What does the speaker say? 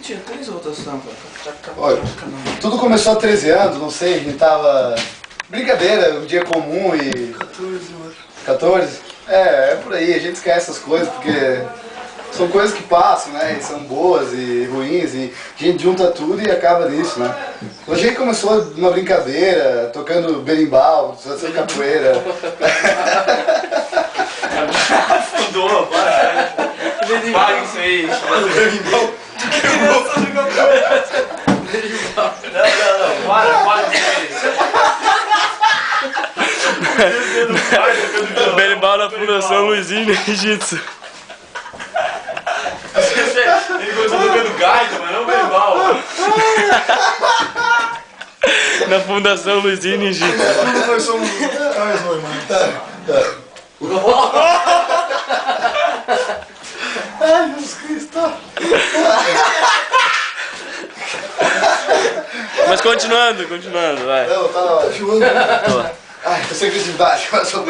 Tinha 3 rotações, cara. Olha, tudo começou há 13 anos, não sei, a gente tava... Brincadeira, um dia comum e... 14, eu acho. 14? É por aí, a gente esquece essas coisas porque... São coisas que passam, né, e são boas e ruins, e a gente junta tudo e acaba nisso, né. A gente começou numa brincadeira, tocando berimbau, fazendo capoeira. Fundou, para. Para isso aí. Berimbau. Não, para isso aí. Berimbau na Fundação Luizinho Jiu-Jitsu. Ele começou tocando gaita, mas não berimbau. Na Fundação Luizinho Jiu-Jitsu. Nós somos... Ai, Jesus Cristo. Mas continuando, vai. Não, tá filmando. Ai, tô sem credibilidade, mas sou